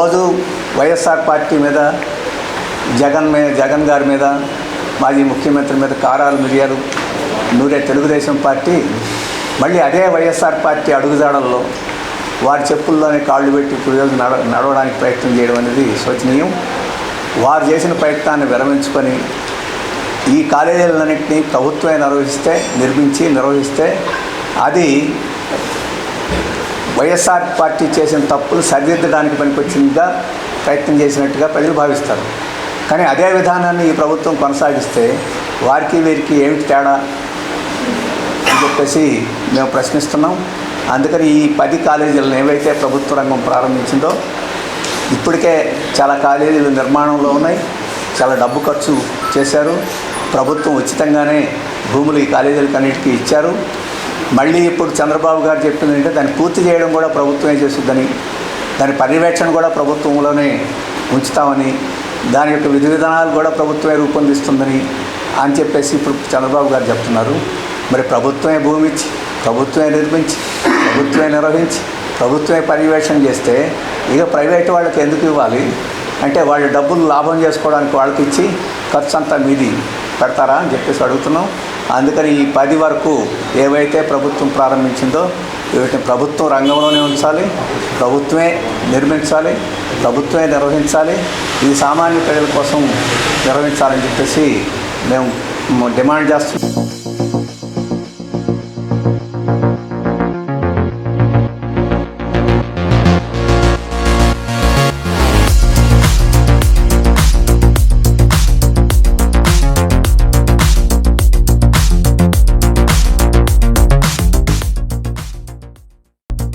రోజు వైఎస్ఆర్ పార్టీ మీద జగన్ గారి మీద మాజీ ముఖ్యమంత్రి మీద కారాలు మిరియాలు నూరే తెలుగుదేశం పార్టీ మళ్ళీ అదే వైఎస్ఆర్ పార్టీ అడుగుజాడల్లో వారి చెప్పుల్లోనే కాళ్ళు పెట్టి ఈరోజు నడవడానికి ప్రయత్నం చేయడం అనేది శోచనీయం. వారు చేసిన ప్రయత్నాన్ని విరమించుకొని ఈ కాలేజీలన్నింటినీ ప్రభుత్వమే నిర్వహిస్తే అది వైఎస్ఆర్ పార్టీ చేసిన తప్పులు సరిదిద్దడానికి పనికొచ్చిందిగా ప్రయత్నం చేసినట్టుగా ప్రజలు భావిస్తారు. కానీ అదే విధానాన్ని ఈ ప్రభుత్వం కొనసాగిస్తే వారికి వీరికి ఏమిటి తేడా అని చెప్పేసి మేము ప్రశ్నిస్తున్నాం. అందుకని ఈ 10 కాలేజీలను ఏవైతే ప్రభుత్వ రంగం ప్రారంభించిందో ఇప్పటికే చాలా కాలేజీలు నిర్మాణంలో ఉన్నాయి. చాలా డబ్బు ఖర్చు చేశారు. ప్రభుత్వం ఉచితంగానే భూములు ఈ కాలేజీలకు అన్నిటికీ ఇచ్చారు. మళ్ళీ ఇప్పుడు చంద్రబాబు గారు చెప్పింది అంటే దాన్ని పూర్తి చేయడం కూడా ప్రభుత్వమే చేస్తుందని, దాని పర్యవేక్షణ కూడా ప్రభుత్వంలోనే ఉంచుతామని, దాని యొక్క విధి విధానాలు కూడా ప్రభుత్వమే రూపొందిస్తుందని అని చెప్పేసి ఇప్పుడు చంద్రబాబు గారు చెప్తున్నారు. మరి ప్రభుత్వమే భూమి ఇచ్చి, ప్రభుత్వమే నిర్మించి, ప్రభుత్వమే నిర్వహించి, ప్రభుత్వమే పర్యవేక్షణ చేస్తే ఇక ప్రైవేట్ వాళ్ళకి ఎందుకు ఇవ్వాలి? అంటే వాళ్ళ డబ్బులు లాభం చేసుకోవడానికి వాళ్ళకి ఇచ్చి ఖర్చు అంతా మీది పెడతారా అని చెప్పేసి అడుగుతున్నాం. అందుకని ఈ 10 వరకు ఏవైతే ప్రభుత్వం ప్రారంభించిందో వీటిని ప్రభుత్వం రంగంలోనే ఉంచాలి, ప్రభుత్వమే నిర్మించాలి, ప్రభుత్వమే నిర్వహించాలి. ఇది సామాన్య ప్రజల కోసం నిర్వహించాలని చెప్పేసి మేము డిమాండ్ చేస్తున్నాం.